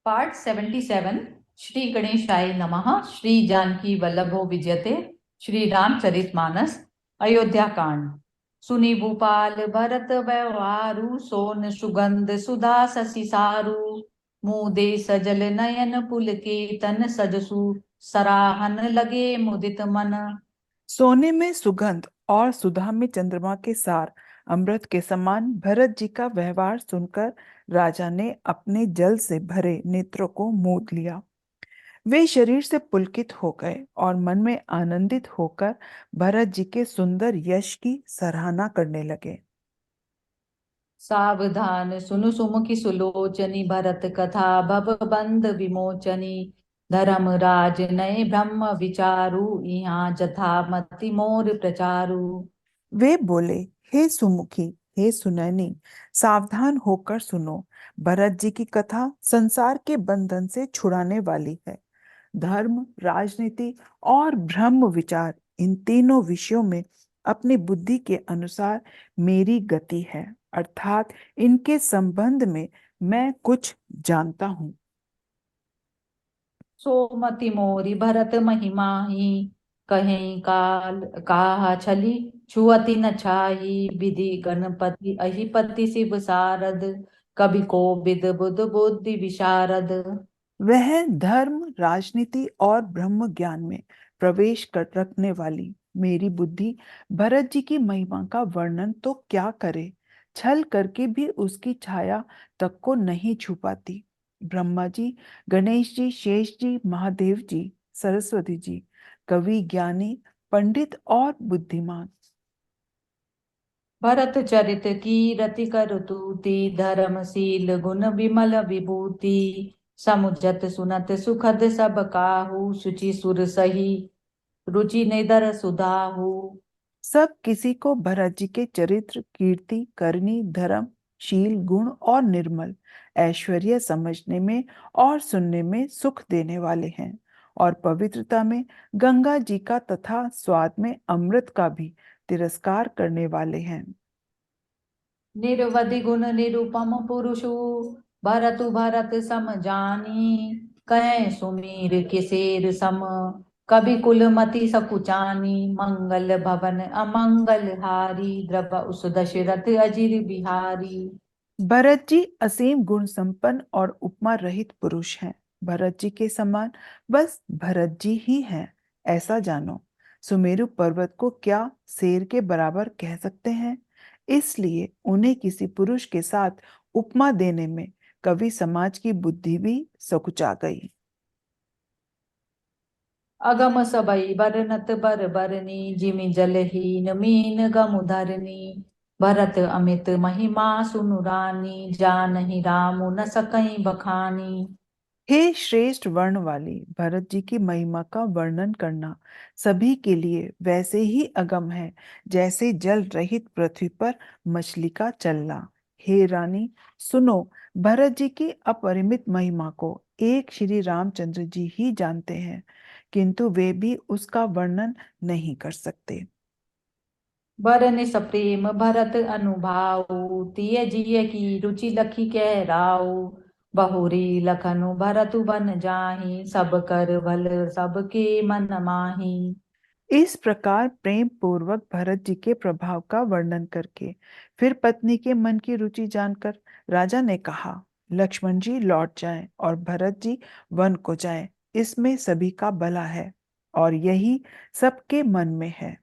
Part 77। Shri गणेशाय नमः। श्री जानकी वल्लभो विजयते। श्री रामचरितमानस। अयोध्या कांड। सुनी भूपाल भरत व्यवहारु, सोन सुगंध सुधा शशि सारु। मुदे सजल नयन पुलकेतन, सजसु सराहन लगे मुदित मन। सोने में सुगंध और सुधा में चंद्रमा के सार, अमृत के समान भरत जी का व्यवहार सुनकर राजा ने अपने जल से भरे नेत्रों को मूंद लिया। वे शरीर से पुलकित हो गए और मन में आनंदित होकर भरत जी के सुंदर यश की सराहना करने लगे। सावधान सुनु सुमुखी सुलोचनी, भरत कथा भव बंध विमोचनी। धर्मराज नए ब्रह्म विचारु, यहाँ जथा मति मोर प्रचारु। वे बोले, हे सुमुखी, हे सुनैनी, सावधान होकर सुनो। भरत जी की कथा संसार के बंधन से छुड़ाने वाली है। धर्म, राजनीति और ब्रह्म विचार, इन तीनों विषयों में अपनी बुद्धि के अनुसार मेरी गति है, अर्थात इनके संबंध में मैं कुछ जानता हूं। सोमति मोरी भरत महिमाही, कहीं काल काहा छली। छुअति न छाही विधि गणपति, अहिपति शिव सारद। कवि को विद बुध बुद्धि विशारद। वह धर्म, राजनीति और ब्रह्म ज्ञान में प्रवेश कर रखने वाली मेरी बुद्धि भरत जी की महिमा का वर्णन तो क्या करे, छल करके भी उसकी छाया तक को नहीं छुपाती। ब्रह्मा जी, गणेश जी, शेष जी, महादेव जी, सरस्वती जी, कवि, ज्ञानी, पंडित और बुद्धिमान। भरत चरित की रति कर तूति, धर्मशील गुण विमल विभूति। समुझत सुनत सुखद सब काहू, शुचि सुर सही रुचि निधर सुधाहु। सब किसी को भरत जी के चरित्र, कीर्ति, करनी, धर्म, शील, गुण और निर्मल ऐश्वर्य समझने में और सुनने में सुख देने वाले हैं, और पवित्रता में गंगा जी का तथा स्वाद में अमृत का भी तिरस्कार करने वाले हैं। निरवधि गुण निरुपम पुरुषु, भरतु भरत सम जानी। कहें सुमीर किसेर सम, कवि कुलमति सकुचानी। मंगल भवन अमंगल हारी, द्रव उस दशरथ अजिर बिहारी। भरत जी असीम गुण संपन्न और उपमा रहित पुरुष हैं। भरत जी के समान बस भरत जी ही हैं, ऐसा जानो। सुमेरु पर्वत को क्या शेर के बराबर कह सकते हैं? इसलिए उन्हें किसी पुरुष के साथ उपमा देने में कवि समाज की बुद्धि भी सकुचा गई। अगम सबई बरनत बर बरनी, जिमि जलहीन मीन गम धरनी। भरत अमित महिमा सुनुरानी, जानहि रामु न सकई बखानी। हे श्रेष्ठ वर्ण वाली, भरत जी की महिमा का वर्णन करना सभी के लिए वैसे ही अगम है जैसे जल रहित पृथ्वी पर मछली का चलना। हे रानी, सुनो, भरत जी की अपरिमित महिमा को एक श्री रामचंद्र जी ही जानते हैं, किंतु वे भी उसका वर्णन नहीं कर सकते। बरन सप्रेम भरत अनुभाव, तिय जिय की रुचि लखी कह राव। बहुरी लखनु भरतु बन जाहि, सब कर भल सबके मन माही। इस प्रकार प्रेम पूर्वक भरत जी के प्रभाव का वर्णन करके फिर पत्नी के मन की रुचि जानकर राजा ने कहा, लक्ष्मण जी लौट जाएं और भरत जी वन को जाएं, इसमें सभी का भला है और यही सबके मन में है।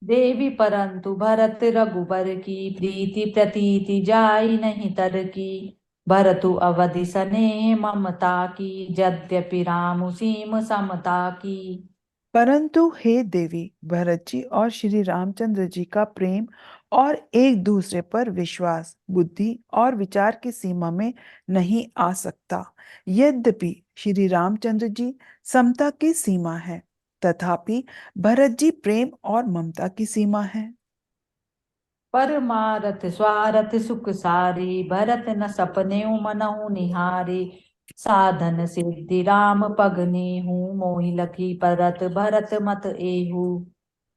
देवी परंतु भरत रघुबर की, प्रीति प्रतीति जाई नहीं तर की। भरतु अवधि सने ममता की, यद्यपि रामु सीम समता की। परंतु हे देवी, भरत जी और श्री रामचंद्र जी का प्रेम और एक दूसरे पर विश्वास बुद्धि और विचार की सीमा में नहीं आ सकता। यद्यपि श्री रामचंद्र जी समता की सीमा है, तथापि भरत जी प्रेम और ममता की सीमा है। परमारथ स्वारथ सुख सारी, भरत न सपने मनहु निहारे। साधन सिद्धि राम पग नेहु, मोहि लखी परत भरत मत एहु।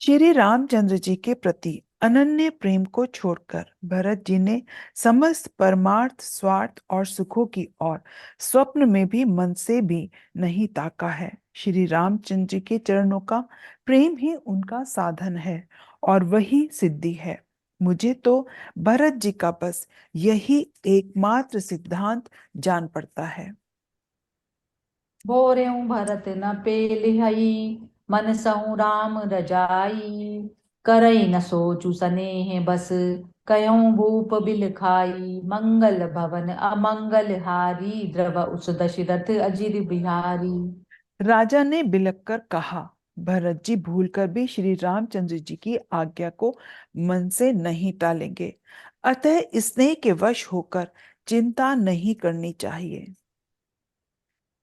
श्री रामचंद्र जी के प्रति अनन्य प्रेम को छोड़कर भरत जी ने समस्त परमार्थ स्वार्थ और सुखों की ओर स्वप्न में भी मन से भी नहीं ताका है। श्री रामचंद्र जी के चरणों का प्रेम ही उनका साधन है और वही सिद्धि है। मुझे तो भरत जी का बस यही एकमात्र सिद्धांत जान पड़ता है। बोरेऊ भरत न पेलिहई, मन सहु राम रजाई। करई न सोचु सनेह बस, कयऊँ भूप बिल खाई। मंगल भवन अमंगल हारी, द्रव उस दशरथ अजिर बिहारी। राजा ने बिलक कर कहा, भरत जी भूलकर भी श्री रामचंद्र जी की आज्ञा को मन से नहीं टालेंगे, अतः स्नेह के वश होकर चिंता नहीं करनी चाहिए।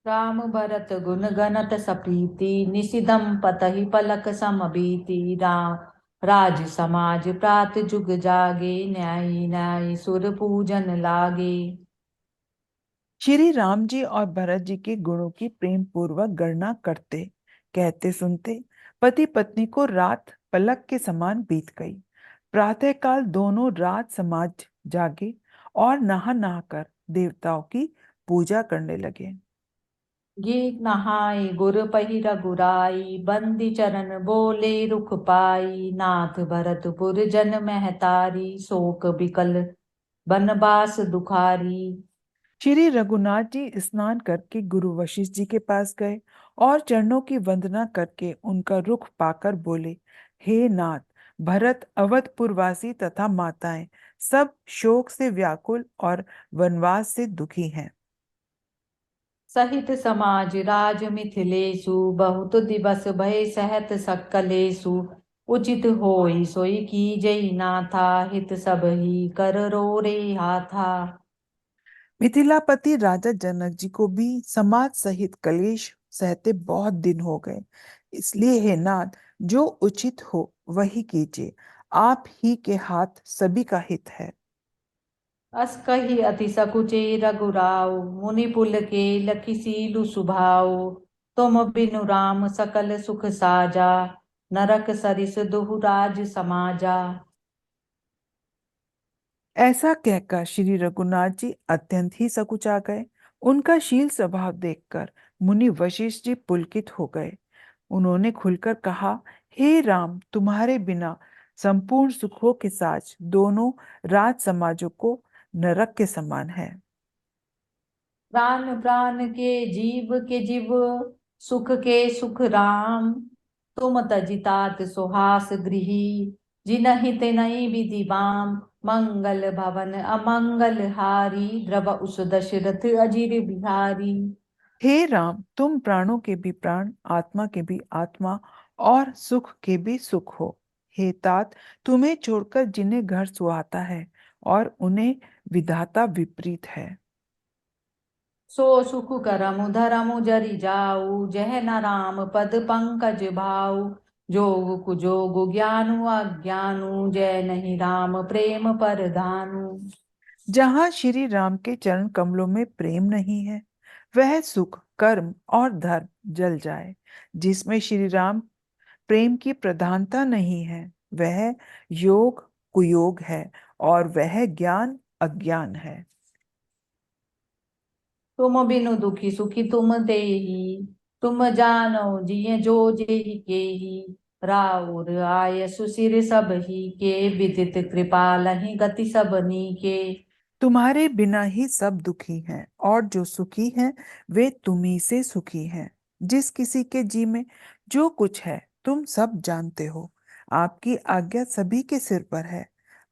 राम भरत गुण गणत सप्रीति, निशिदम पतहि पलक समबीति। राम राज समाज प्रात जुग जागे, न्यायी न्यायी सुर पूजन लागे। श्री राम जी और भरत जी के गुणों की प्रेम पूर्वक गणना करते, कहते सुनते पति पत्नी को रात पलक के समान बीत गई। प्रातःकाल दोनों रात समाज जागे और नहा नहा कर देवताओं की पूजा करने लगे। गीत नहाय गुर पहिर गुराई, बंदी चरण बोले रुख पाई। नाथ भरतपुर जन महतारी, शोक बिकल बनवास दुखारी। श्री रघुनाथ जी स्नान करके गुरु वशिष्ठ जी के पास गए और चरणों की वंदना करके उनका रुख पाकर बोले, हे नाथ, भरत अवधपुरवासी तथा माताएं सब शोक से व्याकुल और वनवास से दुखी हैं। सहित समाज राज मिथिलेषु, बहुत दिवस भय सहत सकलेषु। उचित होई सोई कीजई नाथा, हित सब ही कर रोरे हाथा। मिथिलापति राजा जनक जी को भी समाज सहित कलेश सहते बहुत दिन हो गए। इसलिए हे नाथ, जो उचित हो वही कीजिए। आप ही के हाथ सभी का हित है। अस कही अति सकुचे रघुराव, मुनि पुल के लखी सीलु सुभाव। तुम बिनु राम सकल सुख साजा, नरक सरिस दुहु राज समाजा। ऐसा कहकर श्री रघुनाथ जी अत्यंत ही सकुचा गए। उनका शील स्वभाव देखकर मुनि वशिष्ठ जी पुलकित हो गए। उन्होंने खुलकर कहा, हे राम, तुम्हारे बिना संपूर्ण सुखों के साथ दोनों राज समाजों को नरक के समान है। प्राण प्राण के जीव, सुख के सुख राम। तुम तजितात सुहास गृही, जिनहि तिनहि विधि बाम। मंगल भवन अमंगल हारी, द्रव उस दशरथ अजिर बिहारी। हे राम, तुम प्राणों के भी प्राण, आत्मा के भी आत्मा और सुख के भी सुख हो। हे तात, तुम्हें छोड़कर जिन्हें घर सुहाता है और उन्हें विधाता विपरीत है। सो सुख करमु धरमु जरि जाऊ, जह न राम पद पंकज भाऊ। जोग कुजोग ज्ञानु अज्ञानु, जय नहीं राम प्रेम परधानु। जहां श्री राम के चरण कमलों में प्रेम नहीं है, वह सुख कर्म और धर्म जल जाए। जिसमें श्री राम प्रेम की प्रधानता नहीं है, वह योग कुयोग है और वह ज्ञान अज्ञान है। तुम बिनु दुखी सुखी तुम देही, तुम जानो जिय जो जेहि केही। राउर आय सुसिर सब ही के, विदित कृपालहि गति सबनी के। तुम्हारे बिना ही सब दुखी हैं और जो सुखी हैं वे तुम्ही से सुखी हैं। जिस किसी के जी में जो कुछ है तुम सब जानते हो। आपकी आज्ञा सभी के सिर पर है।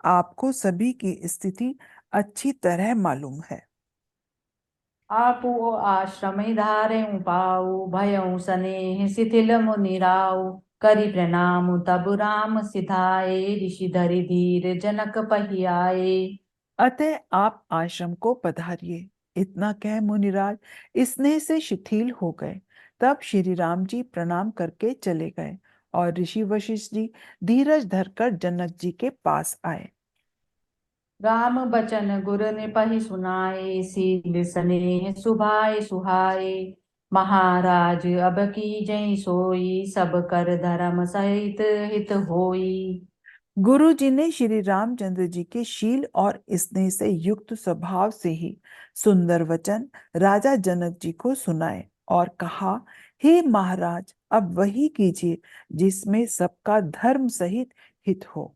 आपको सभी की स्थिति अच्छी तरह मालूम है। आपो आश्रम धारे पाऊ, भयउ सनेह शिथिल मुनि राऊ। करि प्रणाम तब राम सिधाए, ऋषि धरि धीर जनक पहियाए। अतः आप आश्रम को पधारिए। इतना कह मुनिराज स्नेह से शिथिल हो गए। तब श्री राम जी प्रणाम करके चले गए और ऋषि वशिष्ठ जी धीरज धरकर जनक जी के पास आए। राम बचन गुर ने पहि सुनाए, सील सनेह सुभाए सुहाए। महाराज अब की जय सोई, सब कर धर्म सहित हित होई। गुरु जी ने श्री रामचंद्र जी के शील और स्नेह से युक्त स्वभाव से ही सुंदर वचन राजा जनक जी को सुनाए और कहा, हे महाराज, अब वही कीजिए जिसमें सबका धर्म सहित हित हो।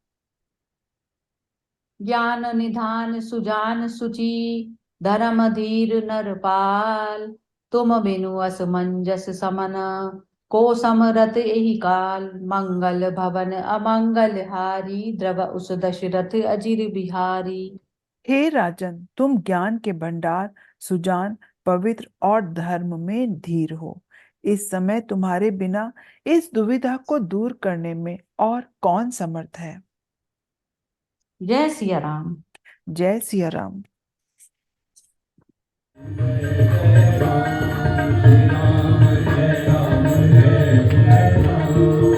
ज्ञान निधान सुजान सुचि, धर्म धीर नरपाल। तुम बिनु असमंजस समन, को समरथ एहि काल। मंगल भवन अमंगल हारी, द्रव उस दशरथ अजिर बिहारी। हे राजन, तुम ज्ञान के भंडार, सुजान, पवित्र और धर्म में धीर हो। इस समय तुम्हारे बिना इस दुविधा को दूर करने में और कौन समर्थ है। जय सिया राम। जय सिया राम। जय राम जय राम जय राम जय राम।